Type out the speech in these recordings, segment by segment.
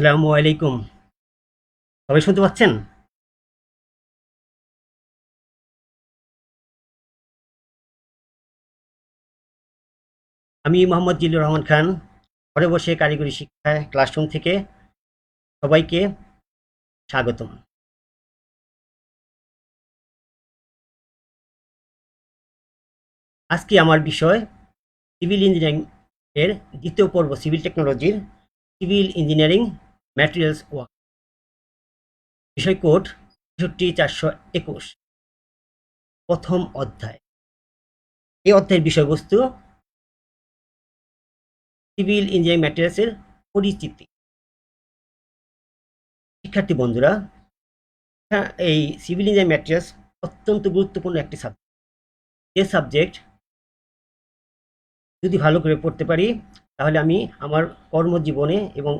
আসসালামু আলাইকুম। সবাই শুনতে পাচ্ছেন? আমি মোহাম্মদ জিল্লুর রহমান খান। ঘরে বসে কারিগরি শিক্ষায় ক্লাসরুম থেকে সবাইকে স্বাগতম। আজকে আমার বিষয় সিভিল ইঞ্জিনিয়ারিং এর দ্বিতীয় পর্ব সিভিল টেকনোলজির সিভিল ইঞ্জিনিয়ারিং ম্যাটেরিয়ালস ওয়ার্ক। বিষয় কোড ৬৬/৪২১। প্রথম অধ্যায়। এই অধ্যায়ের বিষয়বস্তু সিভিল ইঞ্জিনিয়ারিং ম্যাটেরিয়ালসের পরিচিতি। শিক্ষার্থী বন্ধুরা, এই সিভিল ইঞ্জিনিয়ারিং ম্যাটেরিয়ালস অত্যন্ত গুরুত্বপূর্ণ একটি সাবজেক্ট। যে সাবজেক্ট যদি ভালো করে পড়তে পারি তাহলে আমি আমার কর্মজীবনে এবং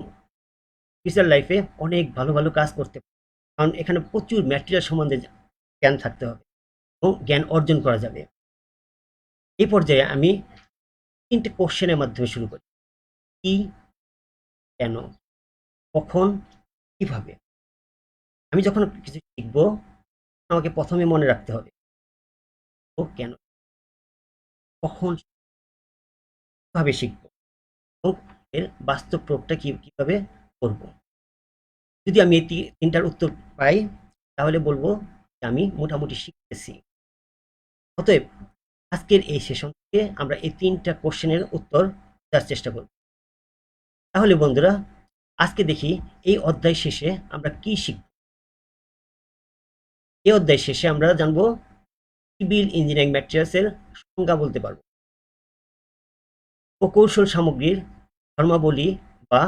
ফিউচার লাইফে অনেক ভালো ভালো কাজ করতে পারি। কারণ এখানে প্রচুর ম্যাটেরিয়াল সম্বন্ধে জ্ঞান থাকতে হবে এবং জ্ঞান অর্জন করা যাবে। এই পর্যায়ে আমি ৩টে কোশ্চেনের মাধ্যমে শুরু করি। কি, কেন, কখন, কিভাবে। আমি যখন কিছু শিখব আমাকে প্রথমে মনে রাখতে হবে ও কেন, কখন, কিভাবে শিখব এবং এর বাস্তব প্রয়োগটা কিভাবে করব। যদি আমি এই ৩টার উত্তর পাই তাহলে বলবো যে আমি মোটামুটি শিখতেছি। অতএব আজকের এই সেশন থেকে আমরা এই ৩টা কোশ্চেনের উত্তর দেওয়ার চেষ্টা করব। তাহলে বন্ধুরা, আজকে দেখি এই অধ্যায় শেষে আমরা কি শিখব। এই অধ্যায় শেষে আমরা জানব সিভিল ইঞ্জিনিয়ারিং ম্যাটেরিয়ালস এর সংজ্ঞা বলতে পারব, প্রকৌশল সামগ্রীর ধর্মাবলী বা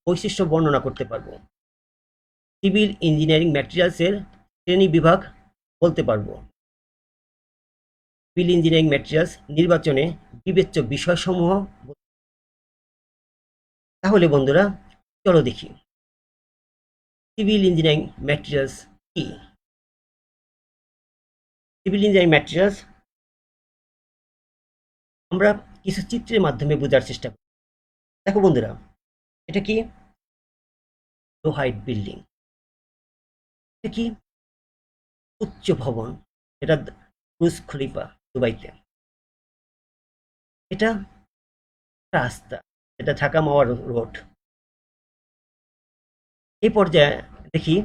বৈশিষ্ট্য বর্ণনা করতে পারব, সিভিল ইঞ্জিনিয়ারিং ম্যাটেরিয়ালস এর শ্রেণী বিভাগ বলতে পারব, সিভিল ইঞ্জিনিয়ারিং ম্যাটেরিয়ালস নির্বাচনে বিবেচ্য বিষয়সমূহ। তাহলে বন্ধুরা, চলো দেখি সিভিল ইঞ্জিনিয়ারিং ম্যাটেরিয়ালস কি। সিভিল ইঞ্জিনিয়ারিং ম্যাটেরিয়ালস আমরা কিছু চিত্রের মাধ্যমে বোঝার চেষ্টা করি। দেখো বন্ধুরা, এটা কি? লো হাইট বিল্ডিং। এটা কি? উচ্চ ভবন। এটা বুর্জ খলিফা দুবাইতে। এটা রাস্তা, এটা ঢাকা মাওয়া রোড। এই পর্যায়ে দেখি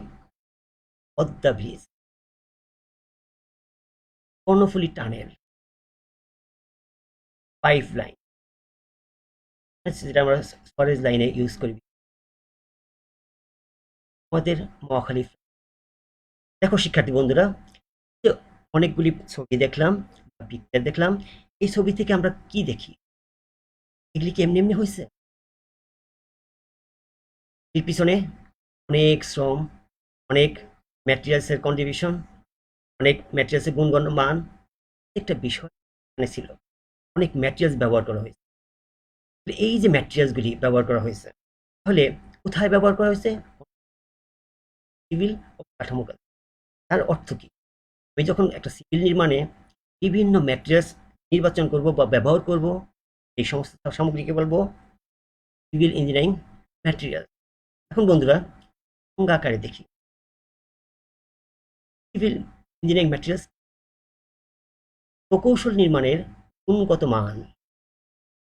Padma bridge, Karnaphuli tunnel, pipe line, যেটা আমরা সরেজ লাইনে ইউজ করি, আমাদের মহাখালী। দেখো শিক্ষার্থী বন্ধুরা, যে অনেকগুলি ছবি দেখলাম, পিকচার দেখলাম। এই ছবি থেকে আমরা কি দেখি? এগুলি কি এমনি এমনি হয়েছে? এর পিছনে অনেক শ্রম, অনেক ম্যাটেরিয়ালসের কন্ট্রিবিউশন, অনেক ম্যাটেরিয়ালসের গুণগত মান, একটা বিষয় এখানে ছিল। অনেক ম্যাটেরিয়ালস ব্যবহার করা হয়েছে। এই যে ম্যাটেরিয়ালসগুলি ব্যবহার করা হয়েছে, তাহলে কোথায় ব্যবহার করা হয়েছে? সিভিল ও কাঠামো কাজ। তার অর্থ কি? আমি যখন একটা সিভিল নির্মাণে বিভিন্ন ম্যাটেরিয়ালস নির্বাচন করব বা ব্যবহার করব, এই সমস্ত সামগ্রীকে বলবো সিভিল ইঞ্জিনিয়ারিং ম্যাটেরিয়াল। এখন বন্ধুরা, সংজ্ঞা আকারে দেখি সিভিল ইঞ্জিনিয়ারিং ম্যাটেরিয়ালস। প্রকৌশল নির্মাণের গুণগত মান,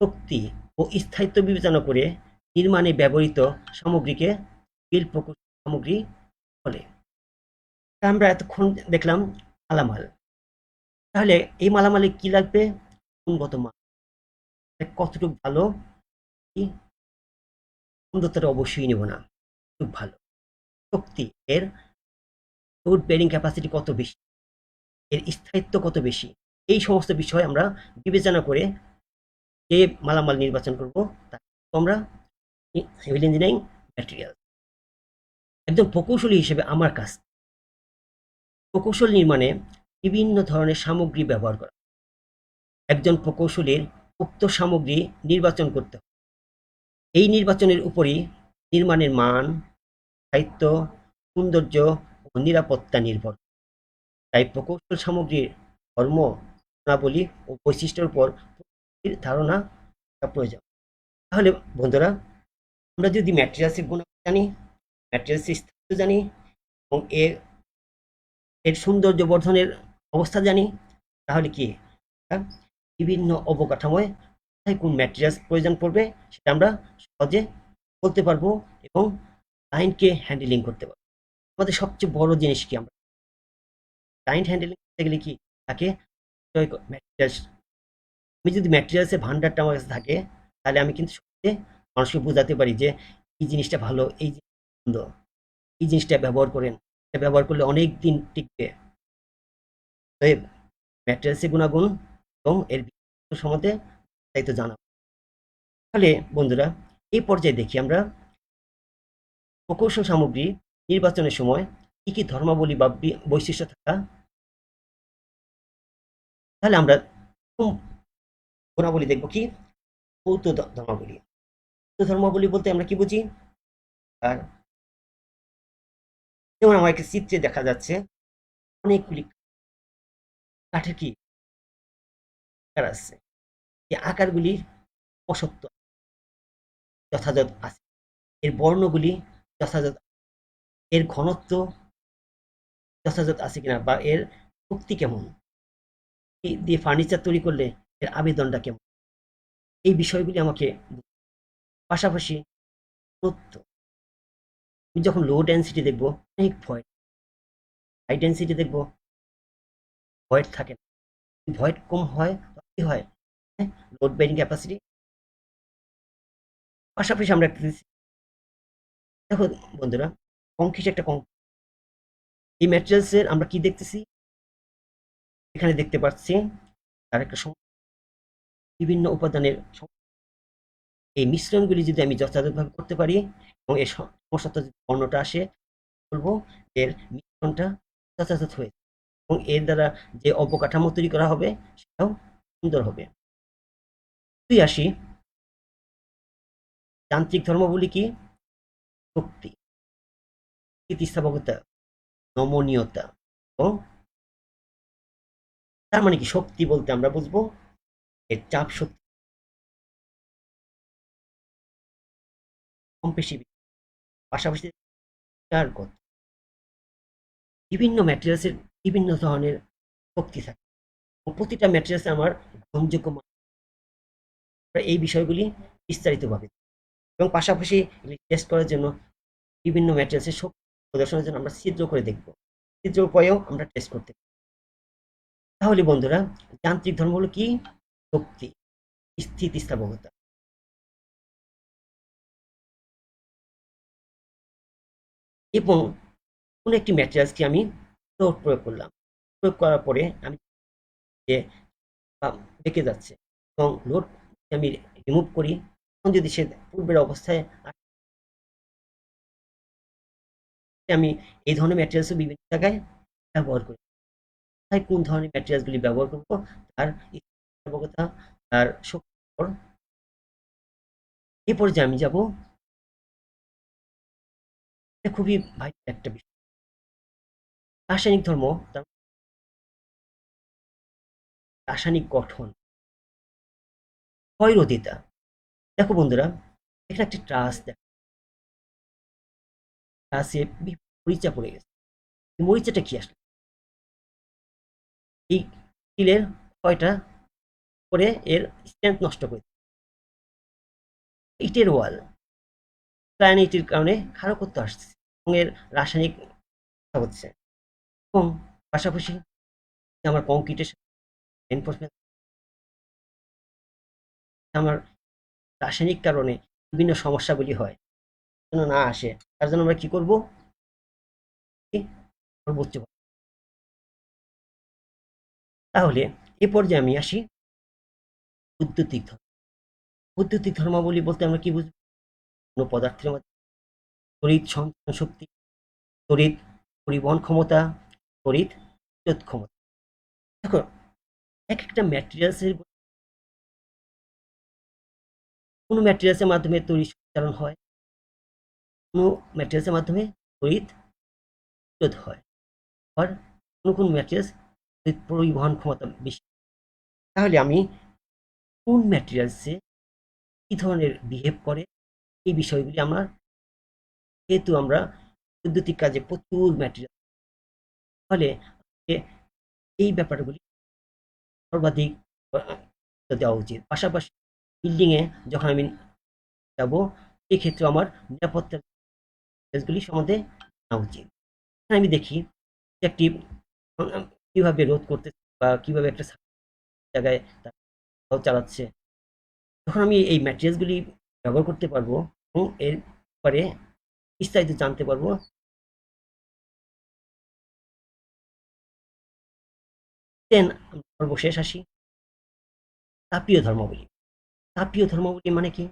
শক্তি ও স্থায়িত্ব বিবেচনা করে নির্মাণে ব্যবহৃত সামগ্রীকে সিভিল প্রকৌশল সামগ্রী বলে। আমরা এতক্ষণ দেখলাম মালামাল। তাহলে এই মালামালে কি লাগবে? গুণগত মান, কতটুকু ভালো, কি সুন্দরতা অবশ্যই নেব না, খুব ভালো। শক্তি, এর লোড বেয়ারিং ক্যাপাসিটি কত বেশি, এর স্থায়িত্ব কত বেশি, এই সমস্ত বিষয় আমরা বিবেচনা করে যে মালামাল নির্বাচন করব তাকে আমরা সিভিল ইঞ্জিনিয়ারিং ম্যাটেরিয়াল। একজন প্রকৌশলী হিসেবে আমার কাজ প্রকৌশল নির্মাণে বিভিন্ন ধরনের সামগ্রী ব্যবহার করা। একজন প্রকৌশলীর উক্ত সামগ্রী নির্বাচন করতে হবে। এই নির্বাচনের উপরই নির্মাণের মান, স্থায়িত্ব, সৌন্দর্য ও নিরাপত্তা নির্ভর। তাই প্রকৌশল সামগ্রীর ধর্ম, গুণাবলী ও বৈশিষ্ট্যের উপর ধারণা প্রয়োজন। তাহলে বন্ধুরা, আমরা যদি ম্যাটেরিয়ালসের গুণাবলী জানি ম্যাটেরিয়ালসের স্থায়িত্ব জানি এবং এর এর সৌন্দর্য বর্ধনের অবস্থা জানি, তাহলে কি বিভিন্ন অবকাঠামোয় কোথায় কোন ম্যাটেরিয়ালস প্রয়োজন পড়বে সেটা আমরা সহজে বলতে পারবো এবং ক্লায়েন্টকে হ্যান্ডেলিং করতে পারবো। আমাদের সবচেয়ে বড় জিনিস কি, আমরা ক্লায়েন্ট হ্যান্ডেলিং করতে গেলে কি তাকে ম্যাটেরিয়ালস, আমি যদি ম্যাটেরিয়ালসের ভান্ডারটা আমার কাছে থাকে, তাহলে আমি কিন্তু সহজে মানুষকে বোঝাতে পারি যে এই জিনিসটা ভালো, এই জিনিসটা মন্দ, এই জিনিসটা ব্যবহার করেন, এটা ব্যবহার করলে অনেক দিন টিকবে। অতএব ম্যাটেরিয়ালসের গুণাগুণ এবং এর বিশেষত্ব সম্বন্ধে বিস্তারিত জানাবো। তাহলে বন্ধুরা, এই পর্যায়ে দেখি আমরা প্রকৌশল সামগ্রী নির্বাচনের সময় কি কি ধর্মাবলী বা বৈশিষ্ট্য থাকা। তাহলে আমরা প্রথম গুণাবলী দেখব কি, ভৌত ধর্মাবলী। ভৌত ধর্মাবলী বলতে আমরা কি বুঝি, আর যেমন আমার একটা চিত্রে দেখা যাচ্ছে অনেকগুলি কাঠের কি আকার আছে, এই আকারগুলি অসত্য যথাযথ আছে, এর বর্ণগুলি যথাযথ, এর ঘনত্ব যথাযথ আছে কিনা, বা এর শক্তি কেমন, দিয়ে ফার্নিচার তৈরি করলে এর আবেদনটা কেমন, এই বিষয়গুলি আমাকে পাশাপাশি তথ্য। আমি যখন লো ডেন্সিটি দেখবো অনেক ভয়েড, হাই ডেন্সিটি দেখবো ভয়েড থাকে না, ভয়েড কম হয় কি হয়, লোড বেয়ারিং ক্যাপাসিটি। পাশাপাশি আমরা একটা দেখো বন্ধুরা, কংক্রিট একটা এই ম্যাটেরিয়ালসের আমরা কি দেখতেছি, এখানে দেখতে পাচ্ছি তার একটা বিভিন্ন উপাদানের এই মিশ্রণগুলি যদি আমি যথাযথভাবে করতে পারি এবং এর সমস্যাটা যদি বর্ণটা আসে, বলবো এর মিশ্রণটা যথাযথ হয়েছে এবং এর দ্বারা যে অবকাঠামো তৈরি করা হবে সেটাও সুন্দর হবে। তুই আসি যান্ত্রিক ধর্মাবলী কি, শক্তি, স্থিতিস্থাপকতা, নমনীয়তা ও, তার মানে কি শক্তি বলতে আমরা বুঝবো এর চাপ শক্তি, কম্প্রেসিভিটি, পাশাপাশি বিভিন্ন ম্যাটেরিয়ালসের বিভিন্ন ধরনের শক্তি থাকে এবং প্রতিটা ম্যাটেরিয়ালসে আমার গ্রহণযোগ্য এই বিষয়গুলি বিস্তারিতভাবে এবং পাশাপাশি টেস্ট করার জন্য বিভিন্ন ম্যাটেরিয়ালসের শক্তি প্রদর্শনের জন্য আমরা ছিদ্র করে দেখব, ছিদ্র উপায়েও আমরা টেস্ট করতে পারি। তাহলে বন্ধুরা, যান্ত্রিক ধর্ম হলো কি, শক্তি, স্থিতিস্থাপকতা এবং কোন একটি ম্যাটেরিয়ালসকে আমি লোড প্রয়োগ করলাম, প্রয়োগ করার পরে আমি যে বেঁকে যাচ্ছে এবং লোড আমি রিমুভ করি, তখন যদি সে পূর্বের অবস্থায় আমি এই ধরনের ম্যাটেরিয়ালসও বিভিন্ন জায়গায় ব্যবহার করি। তাই কোন ধরনের ম্যাটেরিয়ালসগুলি ব্যবহার করব তার স্থিতিস্থাপকতা, তার শক্তির উপর। এই পর্যায়ে আমি যাব, এটা খুবই ভাইটাল একটা বিষয়, রাসায়নিক ধর্ম, রাসায়নিক গঠন, ক্ষয়রোধিতা। দেখো বন্ধুরা, এখানে একটি ট্রাস দেখো, ট্রাসে মরিচা পড়ে গেছে, এই মরিচাটা কি আসলে, এই স্টিলের ক্ষয়টা করে এর স্ট্রেংথ নষ্ট করে, ইটের ওয়াল ক্লায়নিটির কারণে ক্ষারকত্ব আসছে এবং এর রাসায়নিক হচ্ছে এবং পাশাপাশি আমার কংক্রিটের এনফোর্সমেন্ট, আমার রাসায়নিক কারণে বিভিন্ন সমস্যাগুলি হয় যেন না আসে, তার জন্য আমরা কি করব, সর্বোচ্চ। তাহলে এ পর্যায়ে আমি আসি বৈদ্যুতিক ধর্ম। বৈদ্যুতিক ধর্মাবলী বলতে আমরা কি বুঝবো, কোনো পদার্থের মধ্যে তড়িৎ সঞ্চালন শক্তি, তড়িৎ পরিবহন ক্ষমতা, তড়িৎ প্রতিরোধ ক্ষমতা। দেখো এক একটা ম্যাটেরিয়ালসের, কোনো ম্যাটেরিয়ালসের মাধ্যমে তড়িৎ সঞ্চালন হয়, কোনো ম্যাটেরিয়ালসের মাধ্যমে তড়িৎ প্রতিরোধ হয়, আর কোনো কোনো ম্যাটেরিয়ালস তড়িৎ পরিবহন ক্ষমতা বেশি। তাহলে আমি কোন ম্যাটেরিয়ালসে কি ধরনের বিহেভ করে এই বিষয়গুলি আমরা, যেহেতু আমরা বৈদ্যুতিক কাজে প্রচুর ম্যাটেরিয়াল, ফলে এই ব্যাপারগুলি সর্বাধিক দেওয়া উচিত। পাশাপাশি বিল্ডিং এ যখন আমি যাব, এক্ষেত্রে আমার নিরাপত্তার গুলি সম্বন্ধে জানা উচিত। আমি দেখি যে একটি কিভাবে রোধ করতে বা কিভাবে একটা জায়গায় চালাচ্ছে, তখন আমি এই ম্যাটেরিয়ালস গুলি ব্যবহার করতে পারবো এবং এর পরে বিস্তারিত জানতে পারবো। দেন সর্বশেষ আসি তাপীয় ধর্মাবলী। তাপীয় ধর্মাবলী মানে কি?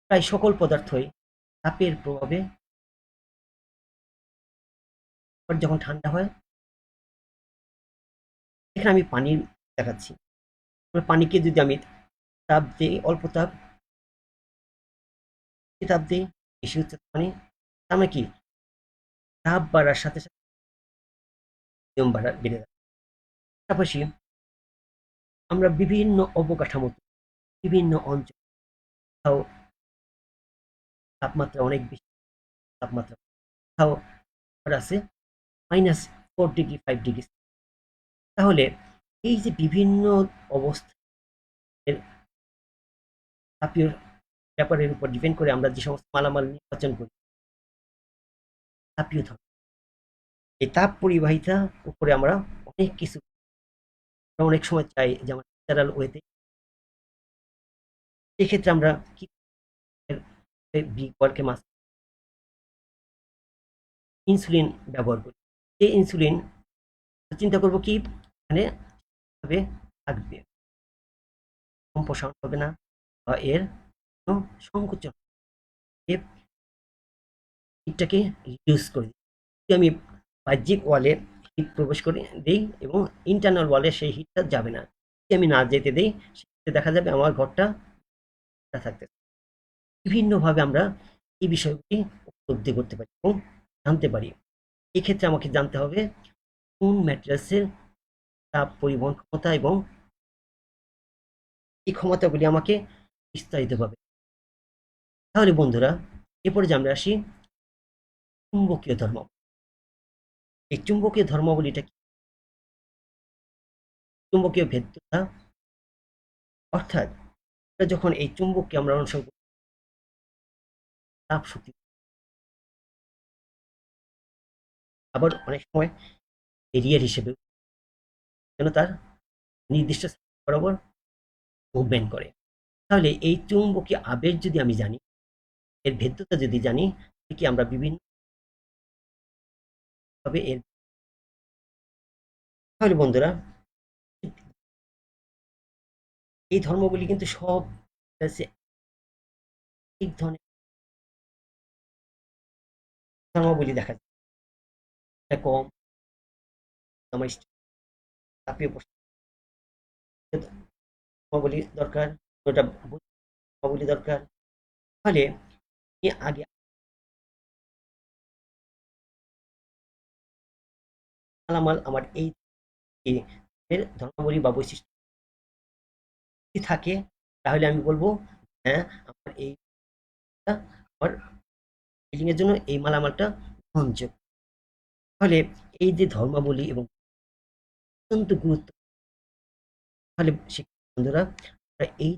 প্রায় সকল পদার্থই তাপের প্রভাবে যখন ঠান্ডা হয়, এখানে আমি পানি দেখাচ্ছি। পানিকে যদি আমি তাপ দিই, অল্প তাপ, তাপ দিই, বেশি হচ্ছে পানি, তার মানে কি তাপ বাড়ার সাথে সাথে নিয়ম বেড়ে যায়। পাশাপাশি আমরা বিভিন্ন অবকাঠামো, বিভিন্ন অঞ্চল, কোথাও তাপমাত্রা অনেক বেশি, তাপমাত্রা কোথাও আছে -4 ডিগ্রি 5 ডিগ্রি। তাহলে এই যে বিভিন্ন অবস্থার তাপীয় ব্যাপারের উপর ডিপেন্ড করে আমরা যে সমস্ত মালামাল নির্বাচন করি, তাপীয় ধর্ম, এই তাপ পরিবাহিতা উপরে আমরা অনেক কিছু অনেক সময় চাই, যেমন ন্যাচারাল ওয়েতে। সেক্ষেত্রে আমরা কি বলকে মাছ ইনসুলিন ব্যবহার করি। এই ইনসুলিন চিন্তা করব কি এখানে ভাবে থাকবে, সম্প্রসারণ হবে না বা এর কোনো সংকোচন, হিটটাকে রিডিউস করে দিই। যদি আমি বাহ্যিক ওয়ালে হিট প্রবেশ করে দেই এবং ইন্টারনাল ওয়ালে সেই হিটটা যাবে না, যদি আমি না যেতে দেই, সেক্ষেত্রে দেখা যাবে আমার ঘরটা থাকতে। বিভিন্নভাবে আমরা এই বিষয়গুলি উপলব্ধি করতে পারি এবং জানতে পারি। এক্ষেত্রে আমাকে জানতে হবে কোন ম্যাটেরিয়ালসের তাপ পরিবহন ক্ষমতা, এবং এই ক্ষমতাগুলি আমাকে বিস্তারিতভাবে। তাহলে বন্ধুরা, এরপরে যে আমরা আসি চুম্বকীয় ধর্ম। এই চুম্বকীয় ধর্মাবলীটা কি? চুম্বকীয় ভেদ্যতা, অর্থাৎ যখন এই চুম্বককে আমরা অনুসরণ করি, তাপ শক্তি, আবার অনেক সময় এরিয়ার হিসেবে যেন তার নির্দিষ্ট বরাবর মুভমেন্ট করে। তাহলে এই চুম্বকীয় আবেশ যদি আমি জানি, এর ভেদ্যতা যদি জানি, কি আমরা বিভিন্ন ভাবে এর। তাহলে বন্ধুরা, এই ধর্মগুলি কিন্তু সব এক ধরনের ধর্মাবলী দেখা যায়। কম আমার তাপীয় ধর্মাবলী দরকার, ওটা ধর্মাবলী দরকার। তাহলে আগে মালামাল আমার এই এর ধর্মাবলী বা বৈশিষ্ট্য থাকে, তাহলে আমি বলবো হ্যাঁ, আমার এই আমার বিল্ডিং এর জন্য এই মালামালটা গ্রহণযোগ্য। তাহলে এই যে ধর্মাবলী এবং অত্যন্ত গুরুত্ব, তাহলে বন্ধুরা আমরা এই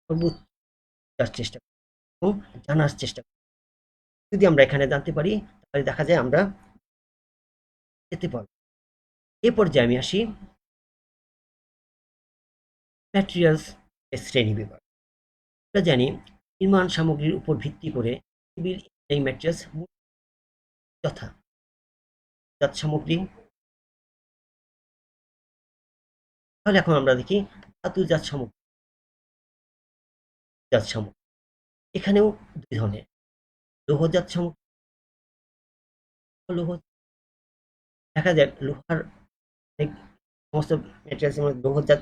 সর্বোচ্চ চেষ্টা করি এবং জানার চেষ্টা করি। যদি আমরা এখানে জানতে পারি, তাহলে দেখা যায় আমরা যেতে পারবো। এ পর্যায়ে আমি আসি ম্যাটেরিয়ালস শ্রেণী বিভাগ। আমরা জানি নির্মাণ সামগ্রীর উপর ভিত্তি করে সিভিল ইঞ্জিনিয়ারিং ম্যাটেরিয়ালস যথা জাত সামগ্রী। তাহলে এখন আমরা দেখি ধাতুজাত সামগ্রী, জাত সামগ্রী। এখানেও দুই ধরনের, লৌহজাত সামগ্রী, লৌহ দেখা যায় লোহার অনেক সমস্ত ম্যাটেরিয়ালস এর মধ্যে লৌহজাত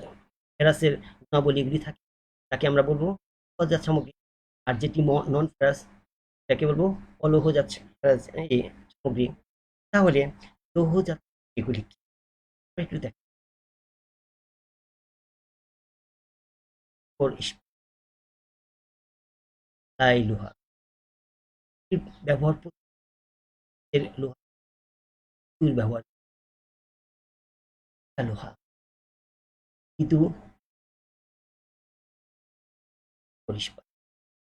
ফেরাসের গুণাবলীগুলি থাকে, তাকে আমরা বলবো লৌহজাত সামগ্রী। আর যেটি নন ফেরাস, তাকে বলবো অলৌহজাত এই সামগ্রী। তাহলে লৌহজাত এগুলি কি একটু দেখ, তাই লোহা, এর ব্যবহার এর লোহা ব্যবহার লোহা কিন্তু পরিষ্কার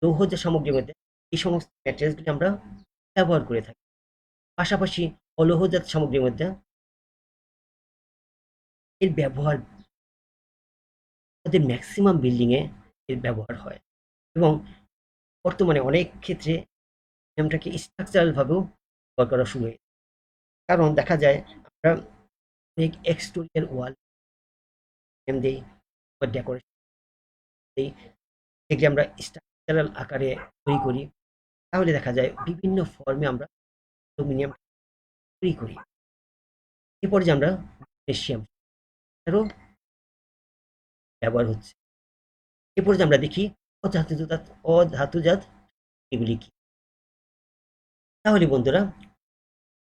লৌহজাত সামগ্রীর মধ্যে এই সমস্ত ম্যাটেরিয়ালসগুলি আমরা ব্যবহার করে থাকি। পাশাপাশি অলৌহজাত সামগ্রীর মধ্যে এর ব্যবহার তাদের ম্যাক্সিমাম বিল্ডিংয়ে এর ব্যবহার হয় এবং বর্তমানে অনেক ক্ষেত্রে এমনটাকে স্ট্রাকচারাল ভাবেও ব্যবহার করা শুরু হয়েছে। কারণ দেখা যায় আমরা অনেক এক্সটেরিয়র ওয়াল দিই বা ডেকোরেশন দিই, এগুলি আমরা স্ট্রাকচারাল আকারে তৈরি করি, তাহলে দেখা যায় বিভিন্ন ফর্মে আমরা অ্যালুমিনিয়াম তৈরি করি। এরপরে যে আমরা ম্যাগনেসিয়াম এরও ব্যবহার হচ্ছে। এরপরে যে আমরা দেখি অধাতুজাত এগুলি কি। তাহলে বন্ধুরা,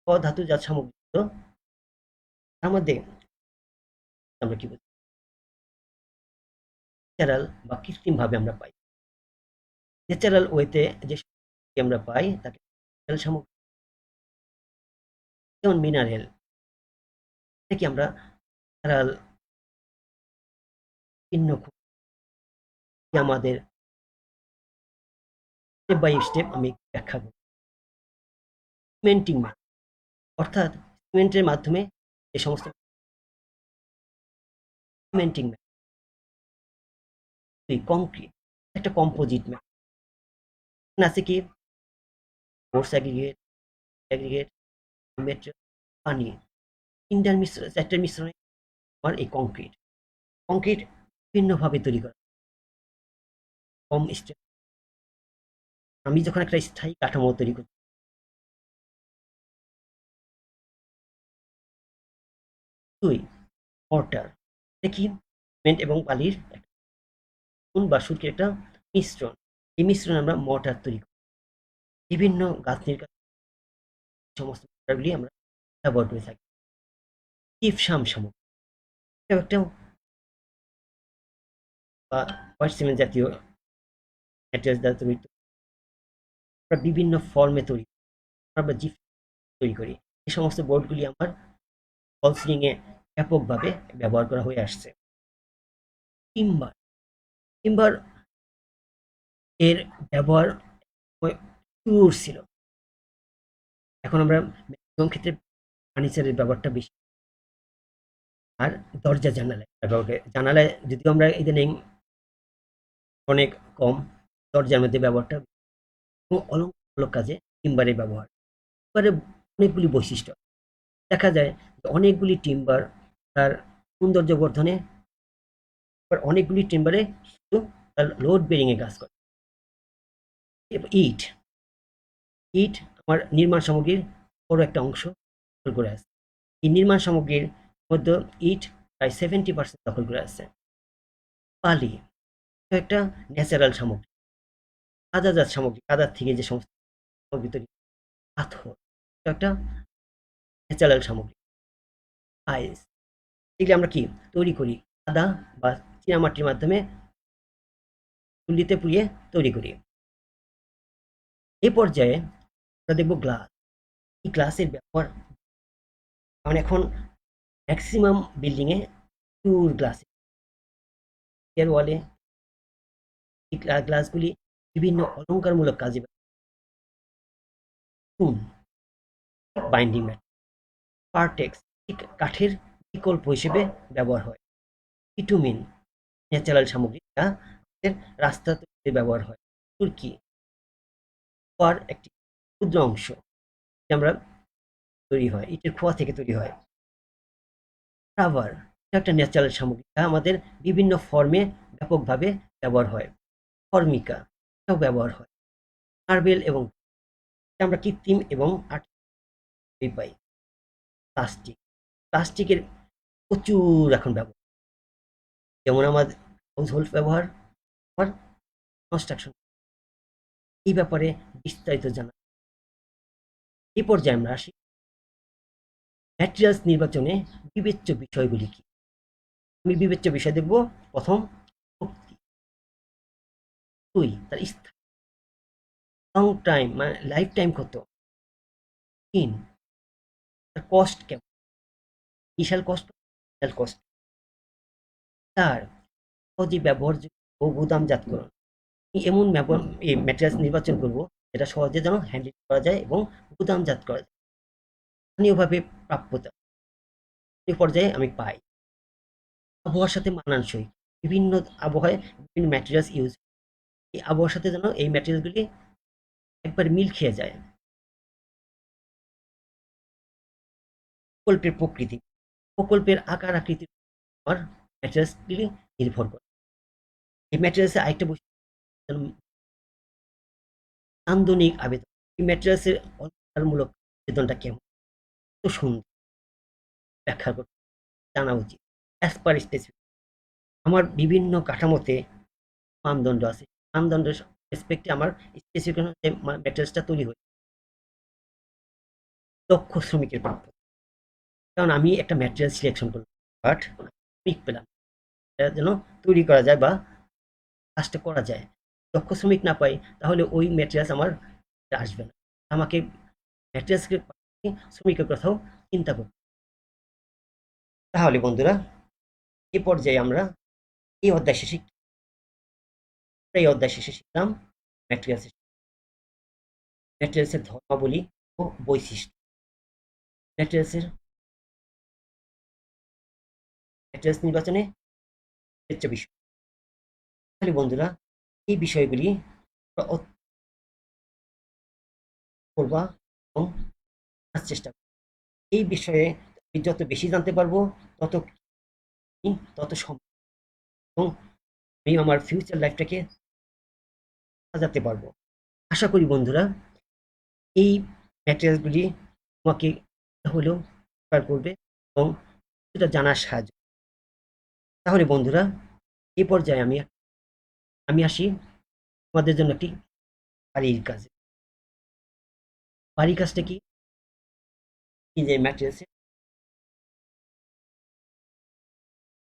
অধাতুজাত সামগ্রী তার মধ্যে আমরা কি বলছি, ন্যাচারাল বা কৃত্রিম ভাবে আমরা পাই। ন্যাচারাল ওয়েতে যে সামগ্রী আমরা পাই তাকে ন্যাচারাল সামগ্রী, যেমন মিনারেল থেকে আমরা ন্যাচারাল ভিন্ন আমাদের স্টেপ বাই স্টেপ আমি ব্যাখ্যা করি। সিমেন্টিং অর্থাৎ সিমেন্টের মাধ্যমে যে সমস্ত সিমেন্টিং কংক্রিট একটা কম্পোজিট আছে কি কোর্স অ্যাগ্রিগেট মেটেরিয়াল পানি তিনটার মিশ্রণ চারটার মিশ্রণে আমার এই কংক্রিট ভিন্নভাবে তৈরি করা কম স্টেপ। আমি যখন একটা স্থায়ী কাঠামো তৈরি করি দুই মর্টার দেখি সিমেন্ট এবং বালির চুন বা সুরকির একটা মিশ্রণ, এই মিশ্রণ আমরা মর্টার তৈরি করি। বিভিন্ন গাঁথনির কাছে সমস্ত মর্টারগুলি আমরা ব্যবহার করে থাকি। জিপসাম সামগ্রী এটাও একটা বা হোয়াইট সিমেন্ট জাতীয় ম্যাটেরিয়ালস দ্বারা তৈরি, আমরা বিভিন্ন ফর্মে তৈরি আমরা জিপ তৈরি করি। এই সমস্ত বোর্ডগুলি আমার ফল সিলিং এ ব্যাপকভাবে ব্যবহার করা হয়ে আসছে। টিম্বার টিম্বার এর ব্যবহার প্রচুর ছিল। এখন আমরা ম্যাক্সিমাম ক্ষেত্রে ফার্নিচারের ব্যবহারটা বেশি। আর দরজা জানালায় যদিও আমরা ইদানিং অনেক কম, দরজার মধ্যে ব্যবহারটা এবং অলংকারমূলক কাজে টিম্বারের ব্যবহার। টিম্বারের অনেকগুলি বৈশিষ্ট্য দেখা যায় যে অনেকগুলি টিম্বার তার সৌন্দর্য বর্ধনে, আবার অনেকগুলি টিম্বারে শুধু তার লোড বেরিং এ কাজ করে। ইট ইট আমার নির্মাণ সামগ্রীর বড় একটা অংশ দখল করে আছে। এই নির্মাণ সামগ্রীর মধ্যে ইট প্রায় 70% দখল করে আছে। বালি একটা ন্যাচারাল সামগ্রী, কাদাজাত সামগ্রী, কাদার থেকে যে সমস্ত সামগ্রী তৈরি, পাথর একটা ন্যাচারাল সামগ্রী। টাইলস এগুলি আমরা কি তৈরি করি কাদা বা চীনামাটির মাধ্যমে চুল্লিতে পুড়িয়ে তৈরি করি। এই পর্যায়ে আমরা দেখব গ্লাস। এই গ্লাসের ব্যবহার কারণ এখন maximum building a pure glass এর ওয়ালে এই গ্লাসগুলি বিভিন্ন অলংকারমূলক কাজে বাইন্ডিং পার্টেক্স কাঠের বিকল্প হিসেবে ব্যবহার হয়। বিটুমিন ন্যাচারাল সামগ্রী যা আমাদের রাস্তা তৈরিতে ব্যবহার হয়। তুর্কি খোয়ার একটি ক্ষুদ্র অংশ আমরা তৈরি হয়, ইটের খোয়া থেকে তৈরি হয়। রাবার একটা ন্যাচারাল সামগ্রী যা আমাদের বিভিন্ন ফর্মে ব্যাপকভাবে ব্যবহার হয়। ফর্মিকা এটাও ব্যবহার হয়। মার্বেল এবং আমরা কৃত্রিম এবং আর্টিফিশিয়াল পাই। প্লাস্টিকের প্রচুর এখন ব্যবহার, যেমন আমাদের হাউস হোল্ড ব্যবহার আর কনস্ট্রাকশন। এই ব্যাপারে বিস্তারিত জানা। এই পর্যায়ে আমরা আসি ম্যাটেরিয়ালস নির্বাচনে বিবেচ্য বিষয়গুলি কি। আমি বিবেচ্য বিষয় দেখব প্রথম শক্তি, দুই তার লং টাইম মানে লাইফ টাইম কত, তিন, তার কস্ট কেমন, বিশাল কস্ট, বিশাল কস্ট, তার সহজে ব্যবহারযোগ্য ও গুদামজাতকরণ। আমি এমন এই ম্যাটেরিয়ালস নির্বাচন করব যেটা সহজে যেন হ্যান্ডেল করা যায় এবং গুদামজাত করা যায়, স্থানীয়ভাবে প্রাপ্যতা এই পর্যায়ে আমি পাই, আবহাওয়ার সাথে মানানসই, বিভিন্ন আবহাওয়ায় বিভিন্ন ম্যাটেরিয়ালস ইউজ, এই আবহাওয়ার সাথে যেন এই ম্যাটেরিয়ালসগুলি একবার মিল খেয়ে যায়। প্রকল্পের প্রকৃতি, প্রকল্পের আকার আকৃতির উপর ম্যাটেরিয়ালসগুলি নির্ভর করে। এই ম্যাটেরিয়ালসের আরেকটা বৈশিষ্ট্য নান্দনিক আবেদন, এই ম্যাটেরিয়ালসের অলঙ্কারমূলক আবেদনটা কেমন, তো সুন্দর ব্যাখ্যা করতে জানা উচিত। অ্যাজ পার স্পেসিফিক, আমার বিভিন্ন কাঠামোতে মানদণ্ড আছে, মানদণ্ডের রেসপেক্টে আমার স্পেসিফিকেশন যে ম্যাটেরিয়ালসটা তৈরি হয়। দক্ষ শ্রমিকের প্রাপ্য, কারণ আমি একটা ম্যাটেরিয়াল সিলেকশন করলাম বাট শ্রমিক পেলাম এটা যেন তৈরি করা যায় বা কাজটা করা যায়, দক্ষ শ্রমিক না পাই তাহলে ওই ম্যাটেরিয়ালস আমার আসবে না, আমাকে ম্যাটেরিয়ালসকে শ্রমিকের কথাও চিন্তা করতে। তাহলে বন্ধুরা এ পর্যায়ে আমরা এই অধ্যায় শেষে শিখলাম ম্যাটেরিয়ালস, ম্যাটেরিয়ালসের ধর্মাবলী ও বৈশিষ্ট্য, ম্যাটেরিয়ালসের ম্যাটেরিয়ালস নির্বাচনে বিষয়। তাহলে বন্ধুরা এই বিষয়গুলি করবা এবং চেষ্টা করব, এই বিষয়ে যত বেশি জানতে পারবো তত তত সম্ভব এবং আমি আমার ফিউচার লাইফটাকে সাজাতে পারবো। আশা করি বন্ধুরা এই ম্যাটেরিয়ালসগুলি তোমাকে হলেও উপকার করবে এবং সেটা জানার সাহায্য। তাহলে বন্ধুরা এ পর্যায়ে আমি আসি তোমাদের জন্য একটি বাড়ির কাজে। বাড়ির কাজটা কি, যে ম্যাটেরিয়ালসের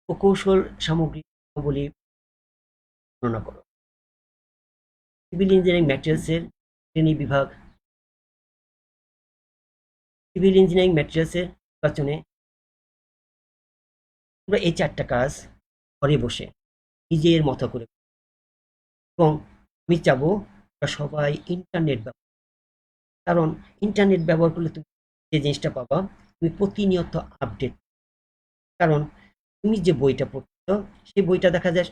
প্রকৌশল সামগ্রী বলি বর্ণনা করো। সিভিল ইঞ্জিনিয়ারিং ম্যাটেরিয়ালসের শ্রেণী বিভাগ, সিভিল ইঞ্জিনিয়ারিং ম্যাটেরিয়ালসের নির্বাচনে তোমরা এই চারটা কাজ ঘরে বসে নিজের মতো করে, এবং আমি চাবো সবাই ইন্টারনেট ব্যবহার, কারণ ইন্টারনেট ব্যবহার করলে তুমি যে জিনিসটা পাবা তুমি প্রতিনিয়ত আপডেট, কারণ তুমি যে বইটা পড়ছো সেই বইটা দেখা যায়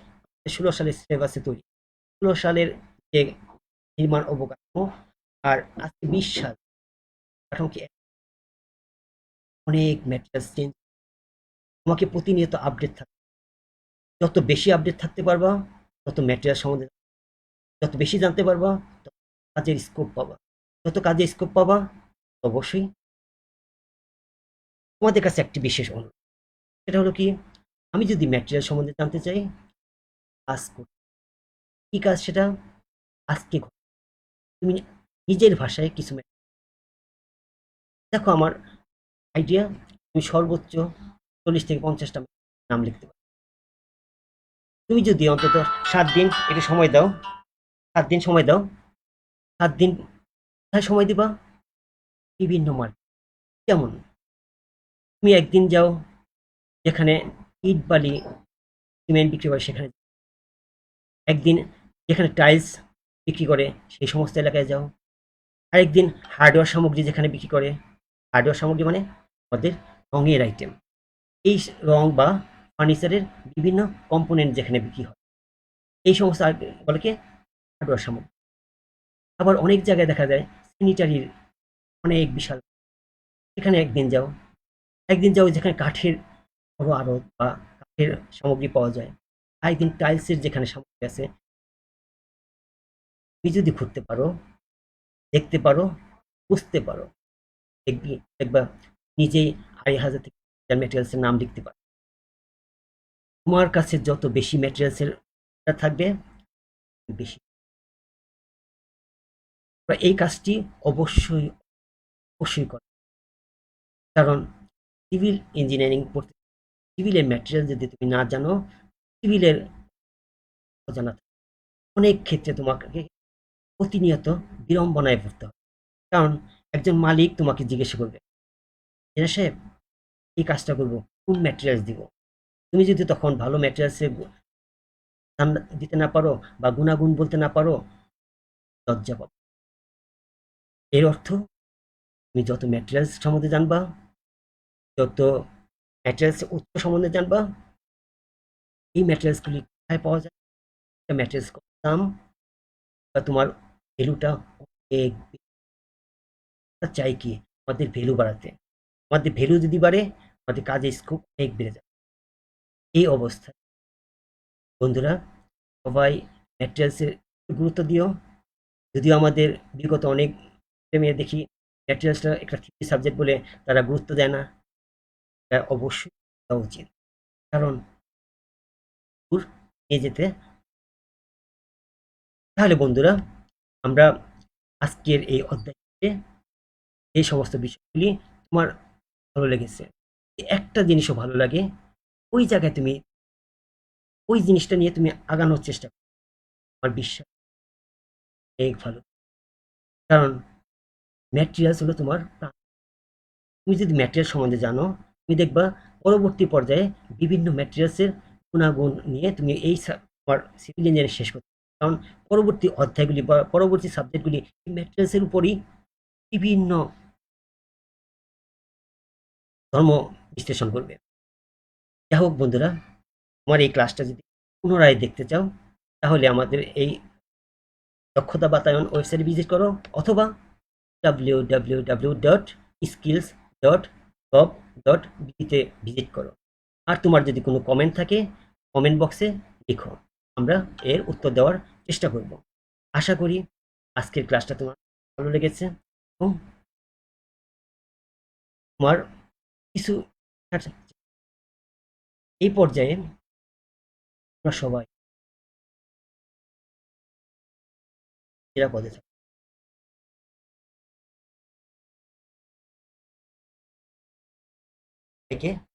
16 সালের সিলেবাসে তৈরি, 16 সালের যে নির্মাণ অবকাঠামো আর আজকে 20 সাল কাঠামো কি অনেক ম্যাটেরিয়ালস চেঞ্জ, তোমাকে প্রতিনিয়ত আপডেট থাকতে, যত বেশি আপডেট থাকতে পারবা তত ম্যাটেরিয়াল সম্বন্ধে যত বেশি জানতে পারবা তত কাজের স্কোপ পাবা, যত কাজের স্কোপ পাবা অবশ্যই তোমাদের কাছে একটি বিশেষ অনুরোধ, সেটা হলো কি আমি যদি ম্যাটেরিয়াল সম্বন্ধে জানতে চাই কাজ করি, কি কাজ সেটা আজকে তুমি নিজের ভাষায় কিছু দেখো, আমার আইডিয়া তুমি সর্বোচ্চ 40 থেকে 50টা নাম লিখতে পারো। তুমি যদি অন্তত 7 দিন এটা সময় দাও, 7 দিন সময় দাও, 7 দিন কোথায় সময় দিবা, বিভিন্ন মার্কেট, যেমন তুমি একদিন যাও যেখানে ইট বালি সিমেন্ট বিক্রি করে সেখানে, একদিন যেখানে টাইলস বিক্রি করে সেই সমস্ত এলাকায় যাও, আরেকদিন হার্ডওয়্যার সামগ্রী যেখানে বিক্রি করে, হার্ডওয়্যার সামগ্রী মানে আমাদের রঙের আইটেম, এই রং বা ফার্নিচারের বিভিন্ন কম্পোনেন্ট যেখানে বিক্রি হয় এই সমস্ত বলে হার্ডওয়্যার সামগ্রী। আবার অনেক জায়গায় দেখা যায় স্যানিটারির অনেক বিশাল, সেখানে একদিন যাও, একদিন যাও যেখানে কাঠের বড় আড়ত বা কাঠের সামগ্রী পাওয়া যায়, আরেকদিন টাইলসের যেখানে সামগ্রী আছে, তুমি যদি ঘুরতে পারো, দেখতে পারো, বুঝতে পারো, দেখবি দেখবা নিজেই 2,500 থেকে ম্যাটেরিয়ালসের নাম লিখতে পারো। তোমার কাছে যত বেশি ম্যাটেরিয়ালসের থাকবে বেশি, এই কাজটি অবশ্যই অবশ্যই করে, কারণ সিভিল ইঞ্জিনিয়ারিং পড়তে সিভিলের ম্যাটেরিয়াল যদি তুমি না জানো, সিভিলের অজানা অনেক ক্ষেত্রে তোমাকে প্রতিনিয়ত বিড়ম্বনায় পড়তে হবে। কারণ একজন মালিক তোমাকে জিজ্ঞাসা করবে, "জেনারেল সাহেব, এই কাজটা করব, কোন ম্যাটেরিয়ালস দিব?" তুমি যদি তখন ভালো ম্যাটেরিয়ালসের দাম দিতে না পারো বা গুণাগুণ বলতে না পারো, লজ্জা পাবে। এর অর্থ তুমি যত ম্যাটেরিয়ালস সম্বন্ধে জানবা, যত ম্যাটেরিয়ালস উৎস সম্বন্ধে জানবা, এই ম্যাটেরিয়ালসগুলি কোথায় পাওয়া যায়, ম্যাটেরিয়ালস কত দাম, বা তোমার ভ্যালুটা অনেক চাই কি আমাদের ভ্যালু বাড়াতে। আমাদের ভ্যালু যদি বাড়ে, আমাদের কাজের স্কোপ অনেক বেড়ে যাবে। এই অবস্থায় বন্ধুরা, সবাই ম্যাটেরিয়ালসের গুরুত্ব দিও। যদিও আমাদের বিগত অনেক মেয়ে দেখি ম্যাটেরিয়ালসটা একটা থ্রি সাবজেক্ট বলে তারা গুরুত্ব দেয় না। এটা অবশ্যই দেওয়া উচিত, কারণ দূর নিয়ে যেতে। তাহলে বন্ধুরা, আমরা আজকের এই অধ্যায়ে এই সমস্ত বিষয়গুলি তোমার ভালো লেগেছে, একটা জিনিসও ভালো লাগে, ওই জায়গায় তুমি ওই জিনিসটা নিয়ে তুমি আগানোর চেষ্টা করো। আমার বিশ্বাস অনেক ভালো, কারণ ম্যাটেরিয়ালস হলো তোমার প্রাণ। তুমি যদি ম্যাটেরিয়াল সম্বন্ধে জানো, তুমি দেখবা পরবর্তী পর্যায়ে বিভিন্ন ম্যাটেরিয়ালসের গুণাগুণ নিয়ে তুমি এই তোমার সিভিল ইঞ্জিনিয়ারিং শেষ করতে পারবে। কারণ পরবর্তী অধ্যায়গুলি বা পরবর্তী সাবজেক্টগুলি এই ম্যাটেরিয়ালসের উপরই বিভিন্ন ধর্ম বিশ্লেষণ করবে। যাই হোক বন্ধুরা, আমার এই ক্লাসটা যদি পুনরায় দেখতে চাও, তাহলে আমাদের এই দক্ষতা বাতায়ন ওয়েবসাইট ভিজিট করো, অথবা www.skills.gov.bd তে ভিজিট করো। আর তোমার যদি কোনো কমেন্ট থাকে, কমেন্ট বক্সে লিখো, আমরা এর উত্তর দেওয়ার চেষ্টা করব। আশা করি আজকের ক্লাসটা তোমার ভালো লেগেছে এবং তোমার কিছু এই পর্যায়ে আমরা সবাই নিরাপদে থেকে